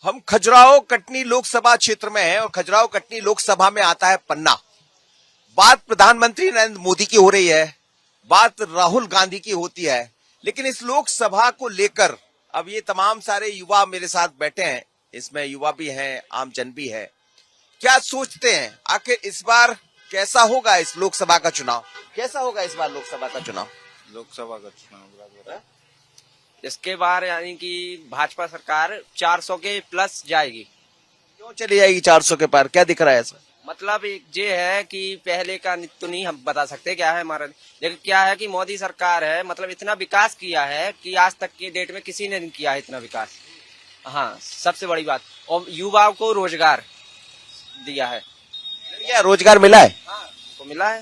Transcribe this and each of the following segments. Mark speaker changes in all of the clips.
Speaker 1: हम खजुराहो कटनी लोकसभा क्षेत्र में हैं और खजुराहो कटनी लोकसभा में आता है पन्ना। बात प्रधानमंत्री नरेंद्र मोदी की हो रही है, बात राहुल गांधी की होती है, लेकिन इस लोकसभा को लेकर अब ये तमाम सारे युवा मेरे साथ बैठे हैं, इसमें युवा भी हैं, आम जन भी है। क्या सोचते हैं आखिर इस बार कैसा होगा इस लोकसभा का चुनाव? कैसा होगा इस बार लोकसभा का चुनाव?
Speaker 2: लोकसभा का चुनाव
Speaker 3: इसके बार यानी कि भाजपा सरकार 400 के प्लस जाएगी।
Speaker 1: क्यों चली जाएगी 400 के पार? क्या दिख रहा है इसमें?
Speaker 3: मतलब एक ये है कि पहले का तो नहीं हम बता सकते क्या है हमारा, लेकिन क्या है कि मोदी सरकार है, मतलब इतना विकास किया है कि आज तक की डेट में किसी ने नहीं किया है इतना विकास। हाँ, सबसे बड़ी बात, और युवाओं को रोजगार दिया है।
Speaker 1: क्या रोजगार मिला है?
Speaker 3: हाँ, तो मिला है,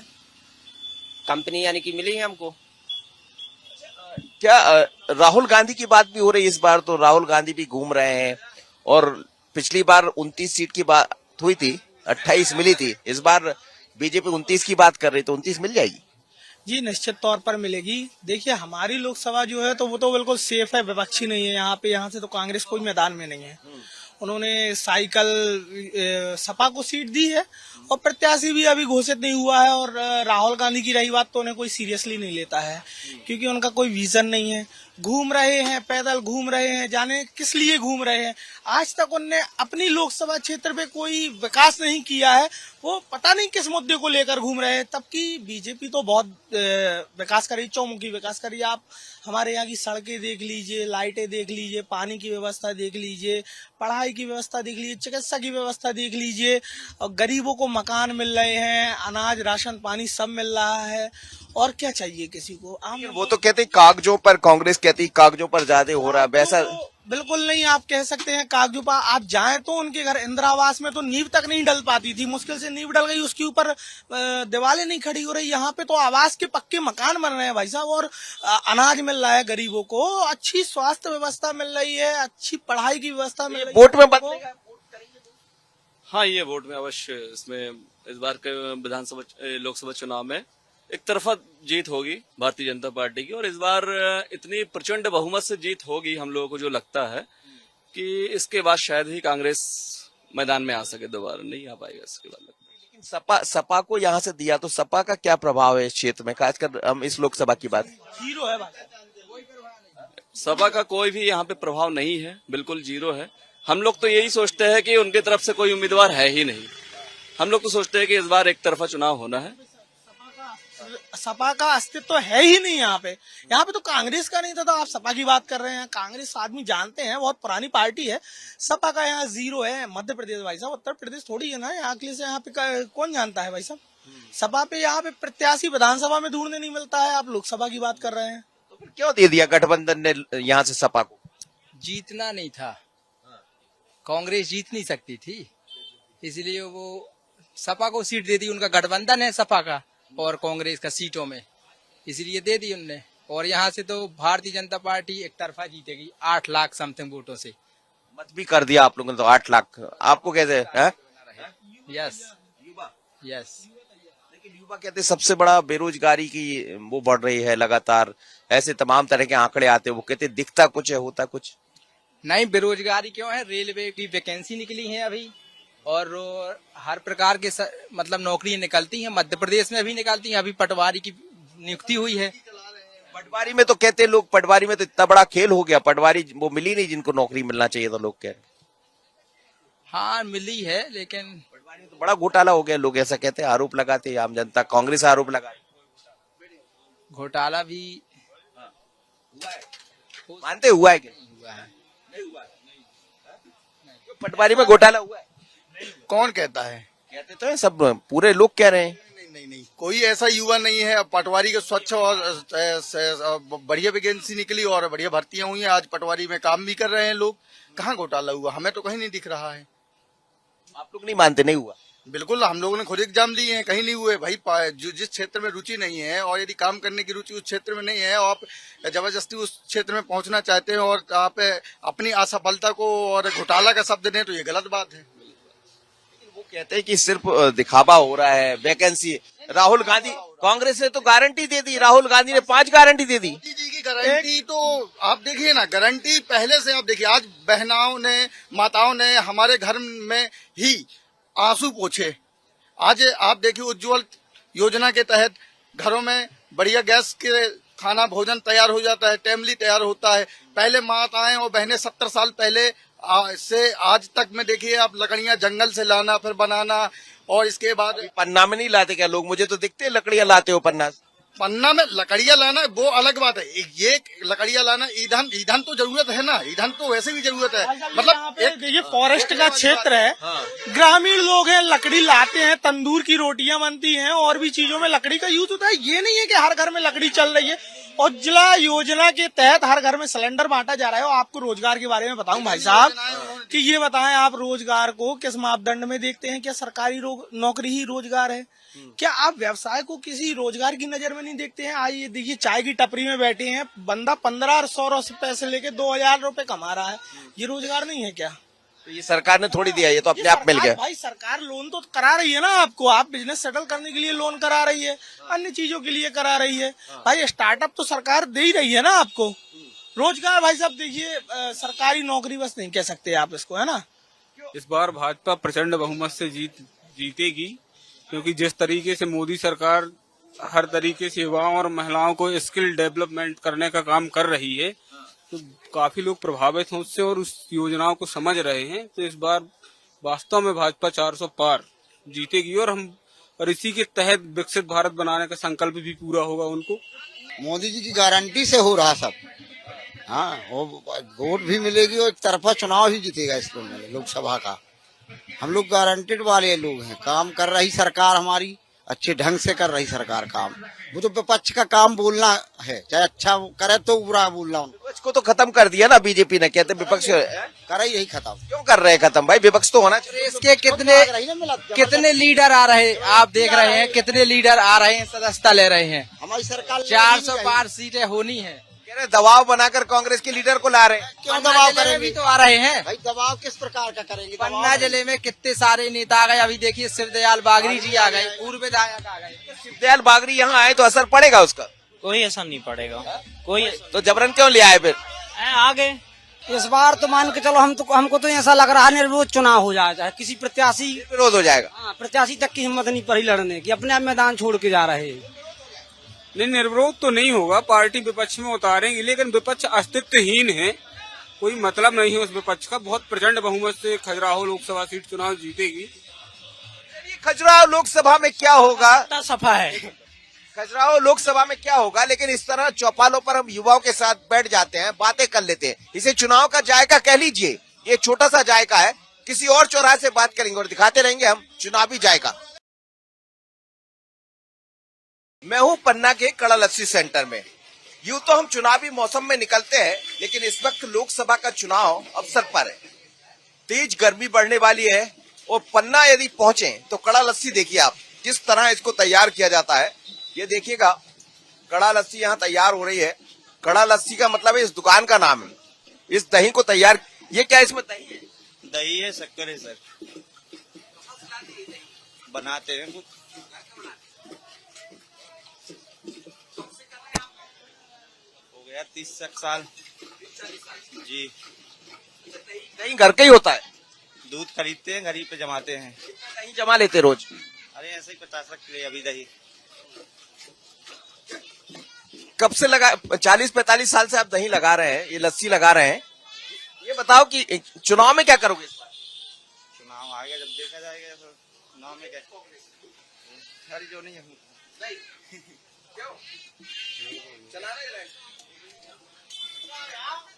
Speaker 3: कंपनी यानी कि मिली है हमको।
Speaker 1: क्या राहुल गांधी की बात भी हो रही है इस बार? तो राहुल गांधी भी घूम रहे हैं और पिछली बार 29 सीट की बात हुई थी, 28 मिली थी। इस बार बीजेपी 29 की बात कर रही, तो 29 मिल जाएगी?
Speaker 4: जी निश्चित तौर पर मिलेगी। देखिए हमारी लोकसभा जो है तो वो तो बिल्कुल सेफ है, विपक्षी नहीं है यहाँ से तो कांग्रेस कोई मैदान में नहीं है। उन्होंने साइकिल सपा को सीट दी है और प्रत्याशी भी अभी घोषित नहीं हुआ है। और राहुल गांधी की रही बात तो उन्हें कोई सीरियसली नहीं लेता है, क्योंकि उनका कोई विजन नहीं है। घूम रहे हैं, पैदल घूम रहे हैं, जाने किस लिए घूम रहे हैं। आज तक उनने अपनी लोकसभा क्षेत्र पे कोई विकास नहीं किया है, वो पता नहीं किस मुद्दे को लेकर घूम रहे हैं। तब की बीजेपी तो बहुत विकास करी, चौमुखी विकास करी। आप हमारे यहाँ की सड़कें देख लीजिए, लाइटें देख लीजिए, पानी की व्यवस्था देख लीजिए, पढ़ाई की व्यवस्था देख लीजिए, चिकित्सा की व्यवस्था देख लीजिए, और गरीबों को मकान मिल रहे हैं, अनाज राशन पानी सब मिल रहा है। और क्या चाहिए किसी को?
Speaker 1: वो तो कहते हैं कागजों पर, कांग्रेस कहती है कागजों पर ज्यादा हो रहा है, वैसा
Speaker 4: बिल्कुल नहीं। आप कह सकते हैं कागजों पर, आप जाएं तो उनके घर इंदिरा आवास में तो नींव तक नहीं डल पाती थी, मुश्किल से नींव डल गई, उसके ऊपर दीवारें नहीं खड़ी हो रही। यहाँ पे तो आवास के पक्के मकान बन रहे हैं भाई साहब, और अनाज मिल रहा है गरीबों को, अच्छी स्वास्थ्य व्यवस्था मिल रही है, अच्छी पढ़ाई की व्यवस्था मिल रही है।
Speaker 1: वोट में बदलेगा?
Speaker 2: हाँ, ये वोट में अवश्य, इसमें इस बार के विधानसभा लोकसभा चुनाव में एक तरफा जीत होगी भारतीय जनता पार्टी की। और इस बार इतनी प्रचंड बहुमत से जीत होगी, हम लोगों को जो लगता है कि इसके बाद शायद ही कांग्रेस मैदान में आ सके, दोबारा नहीं आ पाएगा इसके बाद लगता है।
Speaker 1: लेकिन सपा को यहाँ से दिया, तो सपा का क्या प्रभाव है इस क्षेत्र में, खासकर हम इस लोकसभा की बात?
Speaker 4: जीरो है भाई,
Speaker 2: सपा का कोई भी यहाँ पे प्रभाव नहीं है, बिल्कुल जीरो है। हम लोग तो यही सोचते हैं कि उनकी तरफ से कोई उम्मीदवार है ही नहीं। हम लोग तो सोचते हैं कि इस बार एक तरफा चुनाव होना है।
Speaker 4: सपा का अस्तित्व है ही नहीं यहाँ पे। यहाँ पे तो कांग्रेस का नहीं था, तो आप सपा की बात कर रहे हैं। कांग्रेस आदमी जानते हैं, बहुत पुरानी पार्टी है। सपा का यहाँ जीरो है। मध्य प्रदेश भाई साहब, उत्तर प्रदेश थोड़ी है ना। यहाँ के लिए यहाँ पे कौन जानता है भाई साहब? सपा पे यहाँ पे प्रत्याशी विधानसभा में ढूंढने नहीं मिलता है, आप लोकसभा की बात कर रहे हैं।
Speaker 1: तो फिर क्यों दे दिया गठबंधन ने यहाँ से सपा को?
Speaker 5: जीतना नहीं था, कांग्रेस जीत नहीं सकती थी, इसलिए वो सपा को सीट दे दी। उनका गठबंधन है सपा का और कांग्रेस का सीटों में, इसलिए दे दी उनने। और यहाँ से तो भारतीय जनता पार्टी एक तरफा जीतेगी 8 लाख समथिंग वोटों से।
Speaker 1: मत भी कर दिया आप लोगों ने तो 8 लाख। आपको कैसे है?
Speaker 5: Yes yes.
Speaker 1: लेकिन युवा कहते सबसे बड़ा बेरोजगारी की वो बढ़ रही है लगातार, ऐसे तमाम तरह के आंकड़े आते हैं। वो कहते दिखता कुछ है, होता कुछ
Speaker 5: नहीं। बेरोजगारी क्यों है? रेलवे की वैकेंसी निकली है अभी, और हर प्रकार के मतलब नौकरियां निकलती हैं। मध्य प्रदेश में भी निकलती हैं, अभी पटवारी की नियुक्ति हुई है।
Speaker 1: पटवारी में तो कहते हैं लोग, पटवारी में तो इतना बड़ा खेल हो गया, पटवारी वो मिली नहीं जिनको नौकरी मिलना चाहिए था, लोग कह रहे।
Speaker 5: हाँ मिली है, लेकिन
Speaker 1: पटवारी में तो बड़ा घोटाला हो गया, लोग ऐसा कहते हैं, आरोप लगाते हैं आम जनता, कांग्रेस आरोप लगाए।
Speaker 5: घोटाला भी
Speaker 1: मानते हुआ है?
Speaker 5: हुआ है।
Speaker 1: पटवारी में घोटाला हुआ है?
Speaker 6: कौन कहता है?
Speaker 1: कहते तो है सब, पूरे लोग कह रहे हैं।
Speaker 6: नहीं, कोई ऐसा युवा नहीं है। पटवारी के स्वच्छ और बढ़िया वैकेंसी निकली और बढ़िया भर्तियां हुई हैं। आज पटवारी में काम भी कर रहे हैं लोग। कहाँ घोटाला हुआ? हमें तो कहीं नहीं दिख रहा है।
Speaker 1: आप लोग नहीं मानते नहीं हुआ?
Speaker 6: बिल्कुल, हम लोगों ने खुद एग्जाम दिए हैं, कहीं नहीं हुए भाई। जिस क्षेत्र में रुचि नहीं है और यदि काम करने की रुचि उस क्षेत्र में नहीं है, और आप जबरदस्ती उस क्षेत्र में पहुंचना चाहते हैं और आप अपनी असफलता को और घोटाला का शब्द दें, तो ये गलत बात है।
Speaker 1: वो कहते हैं कि सिर्फ दिखावा हो रहा है, वैकेंसी। राहुल गांधी, कांग्रेस ने तो गारंटी दे दी, राहुल गांधी ने 5 गारंटी दे दी।
Speaker 6: मोदी जी की गारंटी तो आप देखिए ना, गारंटी पहले से आप देखिए, आज बहनाओं ने, माताओं ने हमारे घर में ही आंसू पोंछे। आज आप देखिए उज्जवल योजना के तहत घरों में बढ़िया गैस के खाना भोजन तैयार हो जाता है, टाइमली तैयार होता है। पहले माताएं और बहनें 70 साल पहले से आज तक में देखिए आप लकड़ियां जंगल से लाना, फिर बनाना, और इसके बाद
Speaker 1: पन्ना में नहीं लाते क्या लोग? मुझे तो दिखते हैं लकड़ियां लाते हो पन्ना से।
Speaker 6: पन्ना में लकड़ियां लाना वो अलग बात है, ये लकड़ियां लाना, ईंधन तो जरूरत है ना, ईंधन तो वैसे भी जरूरत है।
Speaker 4: यहाँ
Speaker 6: मतलब
Speaker 4: पे देखिए फॉरेस्ट का क्षेत्र है, ग्रामीण लोग हैं, लकड़ी लाते हैं, तंदूर की रोटियां बनती हैं, और भी चीजों में लकड़ी का यूज होता है। ये नहीं है कि हर घर में लकड़ी चल रही है। उज्ज्वला योजना के तहत हर घर में सिलेंडर बांटा जा रहा है। और आपको रोजगार के बारे में बताऊं भाई साहब, कि ये बताएं आप रोजगार को किस मापदंड में देखते हैं? क्या सरकारी नौकरी ही रोजगार है? क्या आप व्यवसाय को किसी रोजगार की नजर में नहीं देखते हैं? आज ये देखिए चाय की टपरी में बैठे हैं, बंदा 1500 पैसे लेके 2000 रुपए कमा रहा है। ये रोजगार नहीं है क्या?
Speaker 1: तो ये सरकार ने थोड़ी दिया, ये तो अपने आप मिल गया।
Speaker 4: भाई सरकार लोन तो करा रही है ना आपको, आप बिजनेस सेटल करने के लिए लोन करा रही है, अन्य चीजों के लिए करा रही है। भाई स्टार्टअप तो सरकार दे ही रही है ना आपको। रोजगार भाई साहब देखिए, सरकारी नौकरी बस नहीं कह सकते आप इसको, है ना।
Speaker 7: इस बार भाजपा प्रचंड बहुमत से जीतेगी, क्योंकि जिस तरीके से मोदी सरकार हर तरीके से युवाओं और महिलाओं को स्किल डेवलपमेंट करने का काम कर रही है, तो काफी लोग प्रभावित हैं उससे और उस योजनाओं को समझ रहे हैं। तो इस बार वास्तव में भाजपा 400 पार जीतेगी, और इसी के तहत विकसित भारत बनाने का संकल्प भी पूरा होगा उनको।
Speaker 8: मोदी जी की गारंटी से हो रहा सब। हाँ, वोट भी मिलेगी और एक तरफा चुनाव ही जीतेगा इसको में लोकसभा का। हम लोग गारंटेड वाले लोग हैं, काम कर रही सरकार हमारी, अच्छे ढंग से कर रही सरकार काम। वो तो विपक्ष का काम बोलना है, चाहे अच्छा करे तो बुरा बोलना।
Speaker 1: विपक्ष को तो खत्म कर दिया ना बीजेपी ने, कहते विपक्ष
Speaker 8: करे यही खत्म।
Speaker 1: क्यों कर रहे हैं खत्म? भाई विपक्ष तो होना चाहिए।
Speaker 5: इसके कितने लीडर आ रहे हैं, आप देख रहे हैं, कितने लीडर आ रहे हैं, सदस्यता ले रहे हैं।
Speaker 8: हमारी सरकार
Speaker 5: 400 पार सीटें होनी है।
Speaker 1: कह रहे दबाव बनाकर कांग्रेस के लीडर को ला रहे हैं।
Speaker 8: क्यों दबाव करेंगे?
Speaker 5: भी तो आ रहे हैं
Speaker 8: भाई दबाव किस प्रकार का करेंगे?
Speaker 5: पन्ना जिले में कितने सारे नेता आ गए। अभी देखिए शिवदयाल बागरी जी आ गए, पूर्व विधायक आ गए।
Speaker 1: शिवदयाल बागरी यहाँ आए तो असर पड़ेगा उसका?
Speaker 9: कोई असर नहीं पड़ेगा, कोई।
Speaker 1: तो जबरन क्यों ले आए फिर?
Speaker 9: आ गए।
Speaker 10: इस बार तो मान के चलो, हमको तो ऐसा लग रहा है निर्विरोध चुनाव हो जाए, किसी प्रत्याशी
Speaker 1: विरोध हो जाएगा।
Speaker 10: हाँ, प्रत्याशी तक की हिम्मत नहीं पड़ी लड़ने की, अपने आप मैदान छोड़ के जा रहे हैं।
Speaker 7: नहीं, निर्विरोध तो नहीं होगा, पार्टी विपक्ष में उतारेंगी, लेकिन विपक्ष अस्तित्वहीन है, कोई मतलब नहीं है उस विपक्ष का। बहुत प्रचंड बहुमत से खजुराहो लोकसभा सीट चुनाव जीतेगी।
Speaker 1: खजुराहो लोकसभा में क्या होगा?
Speaker 9: सफा है
Speaker 1: खजुराहो लोकसभा में क्या होगा? लेकिन इस तरह चौपालों पर हम युवाओं के साथ बैठ जाते हैं, बातें कर लेते हैं। इसे चुनाव का जायका कह लीजिए, ये छोटा सा जायका है। किसी और चौराहे से बात करेंगे और दिखाते रहेंगे हम चुनावी जायका। मैं हूं पन्ना के कड़ा लस्सी सेंटर में। यूं तो हम चुनावी मौसम में निकलते हैं, लेकिन इस वक्त लोकसभा का चुनाव अवसर पर है। तेज गर्मी बढ़ने वाली है और पन्ना यदि पहुंचे तो कड़ा लस्सी देखिए आप, किस तरह इसको तैयार किया जाता है। ये देखिएगा, कड़ा लस्सी यहाँ तैयार हो रही है। कड़ा लस्सी का मतलब है इस दुकान का नाम है। इस दही को तैयार, ये क्या इसमें दही है?
Speaker 9: दही है, शक्कर है सर, बनाते हैं खुद। हो गया 30 साल जी।
Speaker 1: दही घर का ही होता है?
Speaker 9: दूध खरीदते हैं, घर ही पे जमाते हैं।
Speaker 1: दही जमा लेते रोज?
Speaker 9: अरे ऐसे ही 50 किलो अभी दही।
Speaker 1: कब से लगा? 40-45 साल से आप दही लगा रहे हैं, ये लस्सी लगा रहे हैं। ये बताओ कि चुनाव में क्या करोगे?
Speaker 9: चुनाव आएगा जब देखा जाएगा। तो चुनाव में क्या सारी जो नहीं है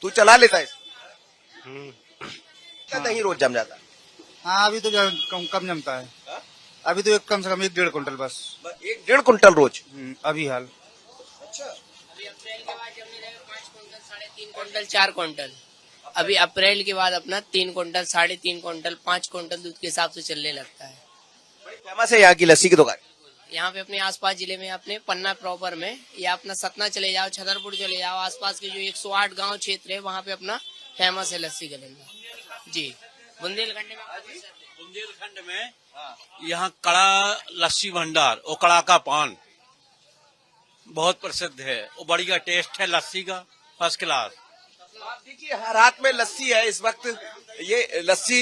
Speaker 1: तू चला लेता है? क्या दही रोज जम जाता है?
Speaker 6: हाँ, अभी तो कम जमता है। अभी तो कम से कम 1-1.5 कुंटल बस।
Speaker 1: 1-1.5 कुंटल रोज?
Speaker 6: अभी हाल।
Speaker 1: अच्छा,
Speaker 11: अभी अप्रैल के बाद जमने लगेगा 5 कुंटल, 3.5 कुंटल, 4 कुंटल। अभी अप्रैल के बाद अपना 3 कुंटल, 3.5 कुंटल, 5 कुंटल दूध के हिसाब से चलने लगता है।
Speaker 1: बड़ी फेमस है यहाँ की लस्सी की दुकान।
Speaker 11: यहाँ पे अपने आसपास जिले में, अपने पन्ना प्रॉपर में, या अपना सतना चले जाओ, छतरपुर चले जाओ, आसपास के जो 108 गांव क्षेत्र है वहाँ पे अपना फेमस है लस्सी गलेंगा जी। बुंदेलखंड में कौन सा है?
Speaker 12: बुंदेलखंड में यहाँ कड़ा लस्सी भंडार और कड़ा का पान बहुत प्रसिद्ध है और बढ़िया टेस्ट है लस्सी का, फर्स्ट क्लास।
Speaker 1: आप देखिए हर हाथ में लस्सी है इस वक्त। ये लस्सी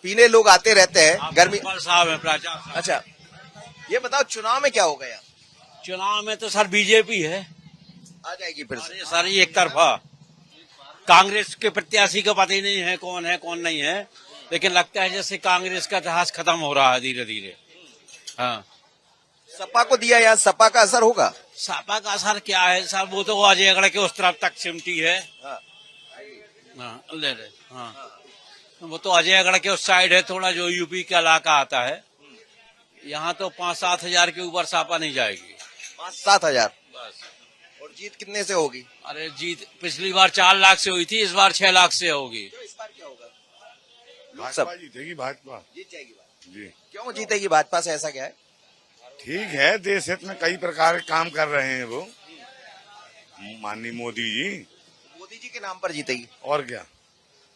Speaker 1: पीने लोग आते रहते हैं गर्मी।
Speaker 12: साहब है प्राचार्य साहब।
Speaker 1: अच्छा, ये बताओ चुनाव में क्या हो गया?
Speaker 12: चुनाव में तो सर बीजेपी है,
Speaker 1: आ जाएगी फिर से।
Speaker 12: अरे सर एक तरफा। कांग्रेस के प्रत्याशी का पता ही नहीं है कौन नहीं है, लेकिन लगता है जैसे कांग्रेस का इतिहास खत्म हो रहा है धीरे धीरे। हाँ,
Speaker 1: सपा को दिया, यहाँ सपा का असर होगा?
Speaker 12: सपा का असर क्या है सर, वो तो अजय अगड़ के उस तरफ तक सिमटी है।
Speaker 1: हाँ।
Speaker 12: हाँ, ले ले। हाँ, वो तो अजय अगड़ के उस साइड है थोड़ा, जो यूपी का इलाका आता है। यहाँ तो 5-7 हजार के ऊपर सपा नहीं जाएगी।
Speaker 1: 5-7 हजार?
Speaker 12: बस।
Speaker 1: और जीत कितने से होगी?
Speaker 12: अरे जीत पिछली बार 4 लाख से हुई थी, इस बार 6 लाख से होगी।
Speaker 1: इस बार क्या होगा?
Speaker 13: भाजपा जीतेगी, भाजपा
Speaker 1: जीत जाएगी भाजपा।
Speaker 13: जी।
Speaker 1: क्यों जीतेगी भाजपा से, ऐसा क्या है?
Speaker 13: ठीक है, देश हित में कई प्रकार के काम कर रहे हैं वो माननीय मोदी जी।
Speaker 1: मोदी जी के नाम पर जीतेगी?
Speaker 13: और क्या,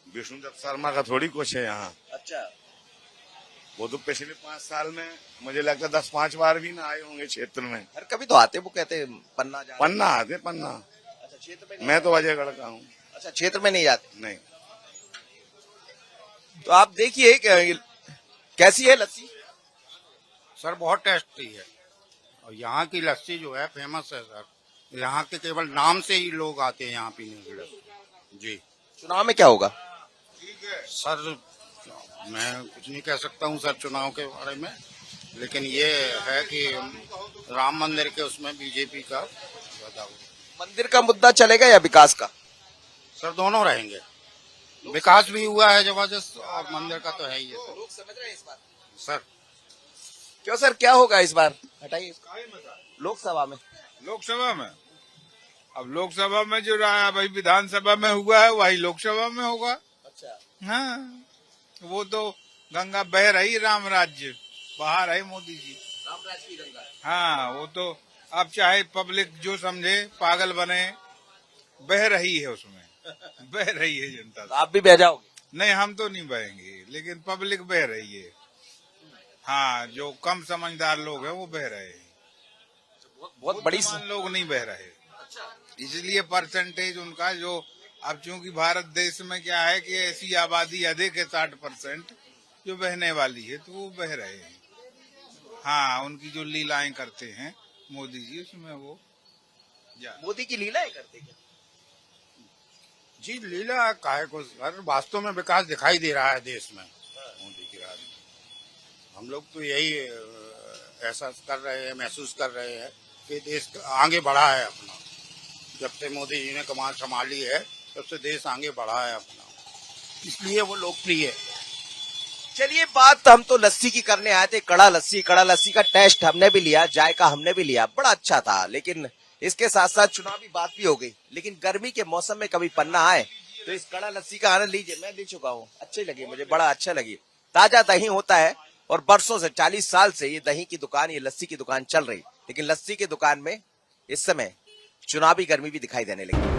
Speaker 13: विष्णुदत्त शर्मा का थोड़ी कुछ है यहाँ।
Speaker 1: अच्छा,
Speaker 13: वो तो पिछले 5 साल में मुझे लगता है 10-5 बार भी ना आए होंगे क्षेत्र में।
Speaker 1: हर कभी तो आते, वो कहते हैं पन्ना जाना।
Speaker 13: पन्ना आते, पन्ना।
Speaker 1: अच्छा, क्षेत्र में नहीं?
Speaker 13: मैं तो अजयगढ़ का हूँ।
Speaker 1: अच्छा, क्षेत्र में नहीं जाते?
Speaker 13: नहीं।
Speaker 1: तो आप देखिए कैसी है लस्सी?
Speaker 6: सर बहुत टेस्टी है, और यहाँ की लस्सी जो है फेमस है सर। यहाँ के केवल नाम से ही लोग आते हैं यहाँ पीने के लिए। जी।
Speaker 1: चुनाव में क्या होगा?
Speaker 6: सर मैं कुछ नहीं कह सकता हूँ सर चुनाव के बारे में, लेकिन ये है कि राम मंदिर के उसमें बीजेपी का बताओ।
Speaker 1: मंदिर का मुद्दा चलेगा या विकास का?
Speaker 6: सर दोनों रहेंगे, विकास भी हुआ है जबरदस्त और मंदिर का तो है ही है सर।
Speaker 1: लोग समझ रहे हैं इस बार?
Speaker 6: सर
Speaker 1: क्यों सर, क्या होगा इस बार? हटाइए लोकसभा में।
Speaker 7: लोकसभा में अब लोकसभा में जो रहा है भाई, विधानसभा में हुआ है वही लोकसभा में होगा।
Speaker 1: अच्छा,
Speaker 7: हाँ, वो तो गंगा बह रही, राम राज्य बहा रहे मोदी जी।
Speaker 1: राम राज्य की गंगा।
Speaker 7: हाँ, वो तो अब चाहे पब्लिक जो समझे पागल बने, बह रही है उसमें, बह रही है जनता।
Speaker 1: तो आप भी बह जाओगे?
Speaker 7: नहीं, हम तो नहीं बहेंगे, लेकिन पब्लिक बह रही है। हाँ, जो कम समझदार लोग हैं वो बह रहे हैं,
Speaker 1: बहुत बड़ी
Speaker 7: लोग नहीं बह रहे। इसलिए परसेंटेज उनका जो, अब चूंकि भारत देश में क्या है कि ऐसी आबादी अधिक है 60% जो बहने वाली है, तो वो बह रहे हैं। हाँ, उनकी जो लीलाएं करते हैं मोदी जी, उसमें वो
Speaker 1: मोदी की लीलाएं करते क्या?
Speaker 6: जी लीला काहे को सर, वास्तव में विकास दिखाई दे रहा है देश में मोदी के राज में। हम लोग तो यही एहसास कर रहे हैं, महसूस कर रहे हैं कि देश आगे बढ़ा है अपना। जब से मोदी जी ने कमान संभाली है तब से देश आगे बढ़ा है अपना, इसलिए वो लोकप्रिय है।
Speaker 1: चलिए, बात हम तो लस्सी की करने आए थे। कड़ा लस्सी का टेस्ट हमने भी लिया, जायका हमने भी लिया, बड़ा अच्छा था। लेकिन इसके साथ साथ चुनावी बात भी हो गई। लेकिन गर्मी के मौसम में कभी पन्ना आए तो इस कड़ा लस्सी का आनंद लीजिए। मैं ले चुका हूँ, अच्छी लगी मुझे, बड़ा अच्छा लगी। ताजा दही होता है और बरसों से 40 साल से ये दही की दुकान, ये लस्सी की दुकान चल रही। लेकिन लस्सी की दुकान में इस समय चुनावी गर्मी भी दिखाई देने लगी।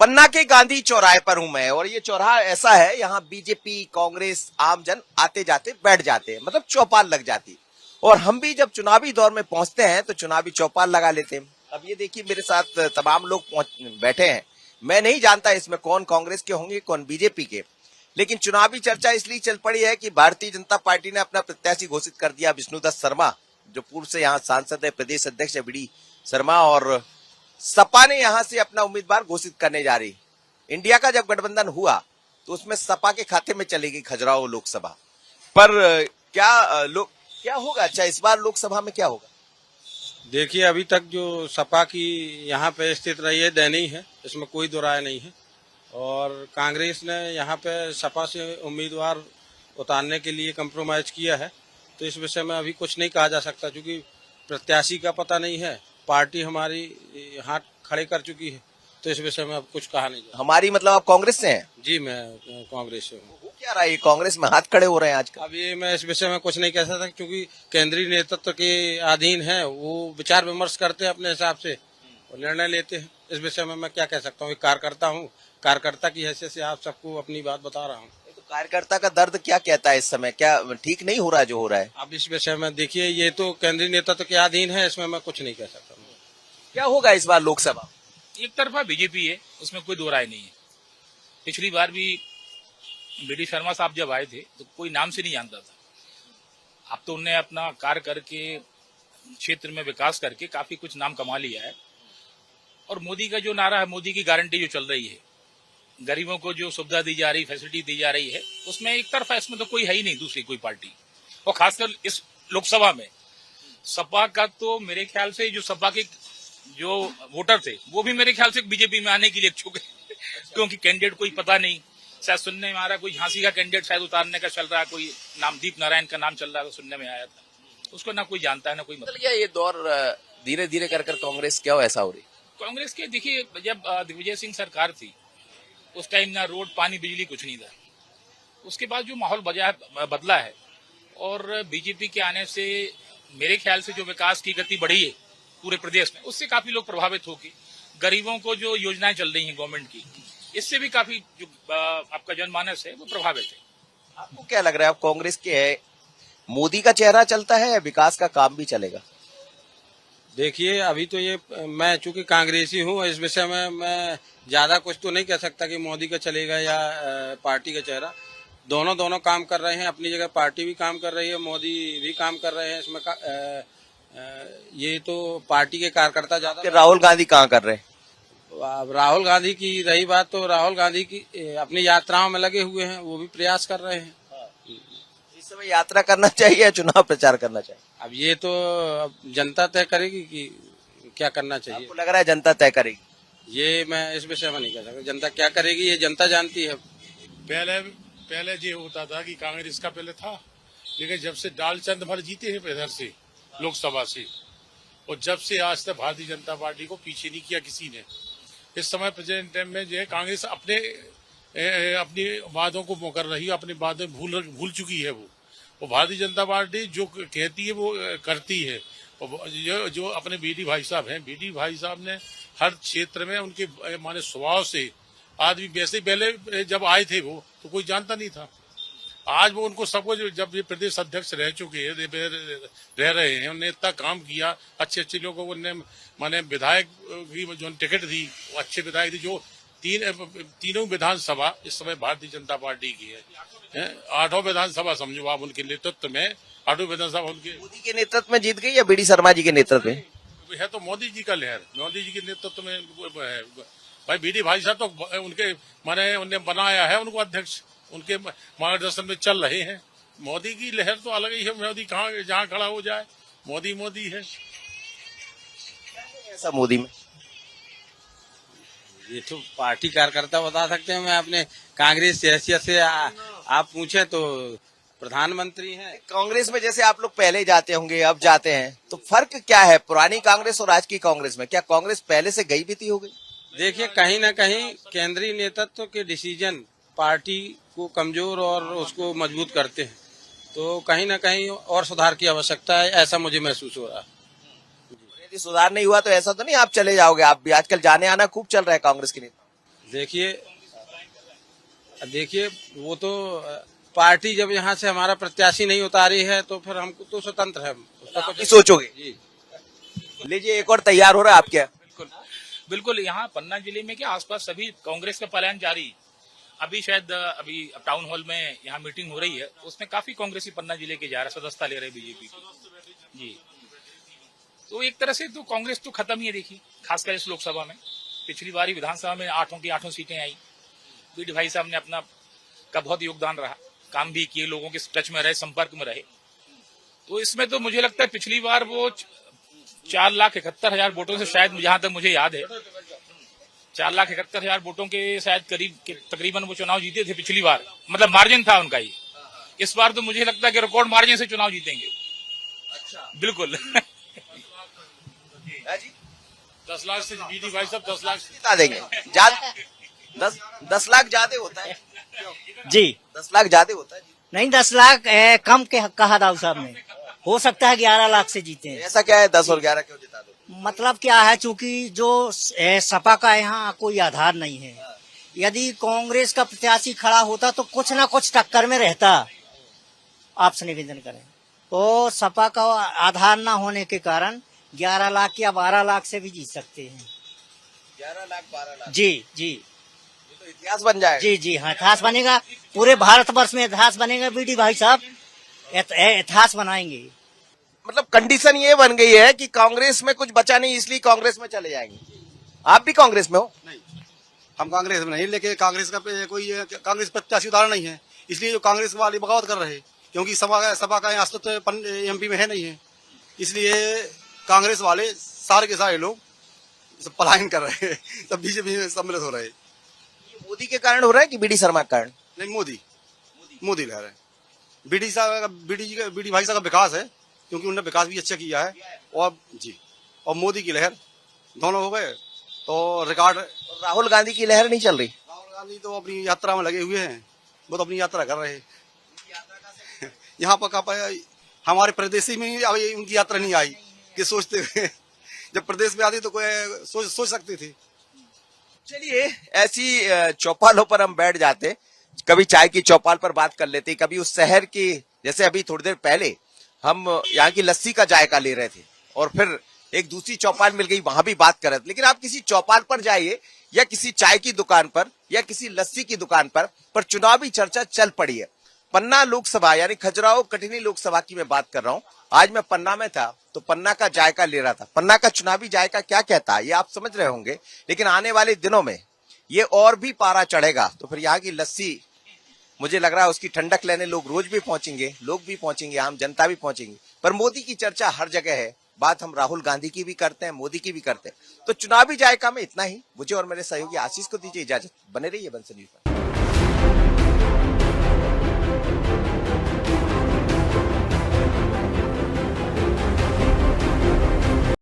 Speaker 1: पन्ना के गांधी चौराहे पर हूं मैं, और ये चौराहा ऐसा है, यहाँ बीजेपी, कांग्रेस, आमजन आते जाते बैठ जाते हैं, मतलब चौपाल लग जाती। और हम भी जब चुनावी दौर में पहुंचते हैं तो चुनावी चौपाल लगा लेते हैं। अब ये देखिए मेरे साथ तमाम लोग बैठे हैं। मैं नहीं जानता इसमें कौन कांग्रेस के होंगे, कौन बीजेपी के, लेकिन चुनावी चर्चा इसलिए चल पड़ी है कि भारतीय जनता पार्टी ने अपना प्रत्याशी घोषित कर दिया, विष्णुदत्त शर्मा, जो पूर्व से यहाँ सांसद है, प्रदेश अध्यक्ष है बीडी शर्मा। और सपा ने यहाँ से अपना उम्मीदवार घोषित करने जा रही। इंडिया का जब गठबंधन हुआ तो उसमें सपा के खाते में चलेगी खजुराहो लोकसभा। पर क्या होगा? अच्छा, इस बार लोकसभा में क्या होगा?
Speaker 12: देखिए, अभी तक जो सपा की यहाँ पे स्थित रही है दयनीय है, इसमें कोई दो राय नहीं है। और कांग्रेस ने यहाँ पे सपा से उम्मीदवार उतारने के लिए कंप्रोमाइज किया है, तो इस विषय में अभी कुछ नहीं कहा जा सकता, क्योंकि प्रत्याशी का पता नहीं है। पार्टी हमारी हाथ खड़े कर चुकी है तो इस विषय में अब कुछ कहा नहीं जा
Speaker 1: हमारी मतलब आप कांग्रेस से हैं?
Speaker 12: जी, मैं कांग्रेस से हूँ।
Speaker 1: वो क्या रहा है, कांग्रेस में हाथ खड़े हो रहे हैं आजकल?
Speaker 12: अब ये मैं इस विषय में कुछ नहीं कह सकता, क्योंकि केंद्रीय नेतृत्व के अधीन है, वो विचार विमर्श करते हैं अपने हिसाब से और निर्णय लेते हैं। इस विषय में मैं क्या कह सकता हूँ, एक कार्यकर्ता हूँ, कार्यकर्ता की हैसियत से आप सबको अपनी बात बता रहा हूँ।
Speaker 1: तो कार्यकर्ता का दर्द क्या कहता है इस समय, क्या ठीक नहीं हो रहा है जो हो रहा है?
Speaker 12: अब इस विषय में देखिए, ये तो केंद्रीय नेतृत्व के अधीन है, इसमें मैं कुछ नहीं कह सकता।
Speaker 1: क्या होगा इस बार लोकसभा?
Speaker 14: एक तरफा बीजेपी है, उसमें कोई दो राय नहीं है। पिछली बार भी बी.डी. शर्मा साहब जब आए थे तो कोई नाम से नहीं जानता था। अब तो उन्हें अपना कार्य करके क्षेत्र में विकास करके काफी कुछ नाम कमा लिया है। और मोदी का जो नारा है, मोदी की गारंटी जो चल रही है, गरीबों को जो सुविधा दी जा रही, फैसिलिटी दी जा रही है, उसमें एक तरफा इसमें तो कोई है ही नहीं दूसरी कोई पार्टी। और खासकर इस लोकसभा में सपा का तो मेरे ख्याल से जो सपा के जो वोटर थे वो भी मेरे ख्याल से बीजेपी में आने के लिए इच्छुक है, क्योंकि कैंडिडेट कोई पता नहीं। शायद सुनने में आ रहा कोई झांसी का कैंडिडेट शायद उतारने का चल रहा है, कोई नाम दीप नारायण का नाम चल रहा है, सुनने में आया था। उसको ना कोई जानता है ना कोई मतलब।
Speaker 1: क्या ये दौर धीरे धीरे कर कांग्रेस क्यों ऐसा हो रही?
Speaker 14: कांग्रेस के देखिए, जब दिग्विजय सिंह सरकार थी उस टाइम ना रोड पानी बिजली कुछ नहीं था। उसके बाद जो माहौल बदला है और बीजेपी के आने से मेरे ख्याल से जो विकास की गति बढ़ी है पूरे प्रदेश में, उससे काफी लोग प्रभावित होगी। गरीबों को जो योजनाएं चल रही हैं गवर्नमेंट की, इससे भी काफी जो आपका जनमानस है वो प्रभावित है।
Speaker 1: आपको क्या लग रहा है, आप कांग्रेस के है, मोदी का चेहरा चलता है या विकास का काम भी चलेगा?
Speaker 12: देखिए, अभी तो ये मैं चूंकि कांग्रेसी हूँ, इस विषय में मैं ज्यादा कुछ तो नहीं कह सकता कि मोदी का चलेगा या पार्टी का चेहरा। दोनों काम कर रहे हैं अपनी जगह, पार्टी भी काम कर रही है, मोदी भी काम कर रहे हैं। इसमें ये तो पार्टी के कार्यकर्ता ज्यादा।
Speaker 1: राहुल गांधी कहाँ कर रहे हैं?
Speaker 12: अब राहुल गांधी की रही बात, तो राहुल गांधी की अपनी यात्राओं में लगे हुए हैं, वो भी प्रयास कर रहे हैं।
Speaker 1: इस समय यात्रा करना चाहिए या चुनाव प्रचार करना चाहिए?
Speaker 12: अब ये तो अब जनता तय करेगी कि क्या करना चाहिए।
Speaker 1: आपको लग रहा है जनता तय करेगी?
Speaker 12: ये मैं इस विषय में नहीं कह सकता, जनता क्या करेगी ये जनता जानती है।
Speaker 13: पहले ये होता था कि कांग्रेस का पहले था, लेकिन जब से डालचंद भर जीते हैं इधर से लोकसभा से, और जब से आज तक भारतीय जनता पार्टी को पीछे नहीं किया किसी ने। इस समय प्रेजेंट टाइम में जो है कांग्रेस अपनी वादों को मुकर रही है, अपने वादे भूल चुकी है। वो भारतीय जनता पार्टी जो कहती है वो करती है। और जो अपने बी.डी. भाई साहब हैं, बी.डी. भाई साहब ने हर क्षेत्र में उनके माने स्वभाव से आदमी वैसे पहले जब आए थे वो तो कोई जानता नहीं था। आज वो उनको सबको जब ये प्रदेश अध्यक्ष रह चुके हैं, रह रहे हैं, उन्होंने इतना काम किया, अच्छे लोगों को उन्होंने माने विधायक की जो टिकट थी वो अच्छे विधायक थी। जो तीनों विधानसभा इस समय भारतीय जनता पार्टी की है। 8 विधानसभा समझो आप उनके नेतृत्व में, 8 विधानसभा उनके
Speaker 1: मोदी के नेतृत्व में जीत गई या बी.डी. शर्मा जी के नेतृत्व में?
Speaker 13: है तो मोदी जी का लहर, मोदी जी के नेतृत्व में है। भाई बी.डी. भाई साहब तो उनके माने उन्हें बनाया है उनको अध्यक्ष, उनके मार्गदर्शन में चल रहे हैं। मोदी की लहर तो अलग ही है। मोदी कहाँ जहाँ खड़ा हो जाए मोदी है।
Speaker 1: ऐसा मोदी में
Speaker 12: ये तो पार्टी कार्यकर्ता बता सकते हैं। मैं अपने कांग्रेस की हैसियत से आप पूछे तो प्रधानमंत्री हैं।
Speaker 1: कांग्रेस में जैसे आप लोग पहले जाते होंगे, अब जाते हैं, तो फर्क क्या है पुरानी कांग्रेस और आज की कांग्रेस में? क्या कांग्रेस पहले से गई बीती हो गई?
Speaker 12: देखिए, कहीं ना कहीं केंद्रीय नेतृत्व के डिसीजन पार्टी को कमजोर और उसको मजबूत करते हैं, तो कहीं ना कहीं और सुधार की आवश्यकता है, ऐसा मुझे महसूस हो रहा है।
Speaker 1: यदि सुधार नहीं हुआ तो ऐसा तो नहीं आप चले जाओगे? आप भी आजकल जाने आना खूब चल रहा है कांग्रेस के नेता।
Speaker 12: देखिए वो तो पार्टी जब यहाँ से हमारा प्रत्याशी नहीं उतारी है तो फिर हमको तो स्वतंत्र है, उसका कुछ
Speaker 1: सोचोगे
Speaker 12: जी।
Speaker 1: लीजिए, एक और तैयार हो रहा है आपके?
Speaker 14: बिल्कुल यहाँ पन्ना जिले में क्या आसपास सभी कांग्रेस का पलायन जारी है। अभी शायद अभी टाउन हॉल में यहाँ मीटिंग हो रही है, उसमें काफी कांग्रेसी पन्ना जिले के जा रहे, सदस्यता ले रहे बीजेपी की जी। तो एक तरह से तो कांग्रेस तो खत्म ही है। देखिए, खासकर इस लोकसभा में पिछली बार विधानसभा में 8 की 8 सीटें आई। बी.डी. भाई साहब ने अपना का बहुत योगदान रहा, काम भी किए, लोगों के टच में रहे, संपर्क में रहे। तो इसमें तो मुझे लगता है पिछली बार वो 4,71,000 वोटों से, शायद जहां तक मुझे याद है 4,71,000 वोटों के शायद करीब तकरीबन वो चुनाव जीते थे पिछली बार, मतलब मार्जिन था उनका ये। इस बार तो मुझे लगता है कि रिकॉर्ड मार्जिन से चुनाव जीतेंगे। अच्छा, बिल्कुल।
Speaker 13: 10 लाख से बीडी भाई साहब 10 लाख
Speaker 1: जिता देंगे। 10 लाख ज्यादा होता है,
Speaker 10: जी
Speaker 1: 10 लाख ज्यादा होता है।
Speaker 10: नहीं 10 लाख कम के कहा राव साहब ने, हो सकता है 11 लाख से जीते हैं।
Speaker 1: ऐसा क्या है 10 और 11 क्यों जिता दो?
Speaker 10: मतलब क्या है, चूंकि जो सपा का यहाँ कोई आधार नहीं है, यदि कांग्रेस का प्रत्याशी खड़ा होता तो कुछ ना कुछ टक्कर में रहता। आपसे निवेदन करें तो सपा का आधार ना होने के कारण 11 लाख या 12 लाख से भी जीत सकते हैं।
Speaker 1: 11 लाख 12 लाख
Speaker 10: जी जी
Speaker 1: ये तो इतिहास बन जाएगा।
Speaker 10: जी जी हाँ, इतिहास बनेगा, पूरे भारतवर्ष में इतिहास बनेगा। बीडी भाई साहब इतिहास बनाएंगे।
Speaker 1: मतलब कंडीशन ये बन गई है कि कांग्रेस में कुछ बचा नहीं, इसलिए कांग्रेस में चले जाएंगे। आप भी कांग्रेस में हो?
Speaker 12: नहीं, हम कांग्रेस में नहीं, लेकिन कांग्रेस का कोई कांग्रेस प्रत्याशी उतारा नहीं है, इसलिए जो कांग्रेस वाले बगावत कर रहे हैं, क्योंकि सपा का अस्तित्व एमपी में है नहीं है, इसलिए कांग्रेस वाले सारे के सारे लोग सब पलायन कर रहे हैं, सब बीजेपी में सम्मिलित हो रहे हैं।
Speaker 1: ये मोदी के कारण हो रहा है कि बीडी शर्मा के कारण?
Speaker 12: नहीं, मोदी लहर है। बीडी भाई साहब का विकास है, क्योंकि उन्होंने विकास भी अच्छा किया है, और जी और मोदी की लहर, दोनों हो गए तो रिकॉर्ड।
Speaker 1: राहुल गांधी की लहर नहीं चल रही?
Speaker 12: राहुल गांधी तो अपनी यात्रा में लगे हुए हैं, वो तो अपनी यात्रा कर रहे हैं। यहाँ पर हमारे प्रदेश में ही अभी उनकी यात्रा नहीं आई कि सोचते हुए, जब प्रदेश में आती तो कोई सोच सकती थी।
Speaker 1: चलिए, ऐसी चौपालों पर हम बैठ जाते, कभी चाय की चौपाल पर बात कर लेते, कभी उस शहर की, जैसे अभी थोड़ी देर पहले हम यहाँ की लस्सी का जायका ले रहे थे, और फिर एक दूसरी चौपाल मिल गई, वहां भी बात कर रहे थे। लेकिन आप किसी चौपाल पर जाइए या किसी चाय की दुकान पर या किसी लस्सी की दुकान पर चुनावी चर्चा चल पड़ी है। पन्ना लोकसभा यानी खजुराहो कटनी लोकसभा की मैं बात कर रहा हूँ। आज मैं पन्ना में था तो पन्ना का जायका ले रहा था। पन्ना का चुनावी जायका क्या कहता है ये आप समझ रहे होंगे, लेकिन आने वाले दिनों में ये और भी पारा चढ़ेगा। तो फिर यहाँ की लस्सी, मुझे लग रहा है उसकी ठंडक लेने लोग रोज भी पहुंचेंगे, लोग भी पहुंचेंगे, आम जनता भी पहुंचेंगी। पर मोदी की चर्चा हर जगह है। बात हम राहुल गांधी की भी करते हैं, मोदी की भी करते हैं। तो चुनावी जायका में इतना ही। मुझे और मेरे सहयोगी आशीष को दीजिए इजाजत। बने रहिए बंसल न्यूज पर।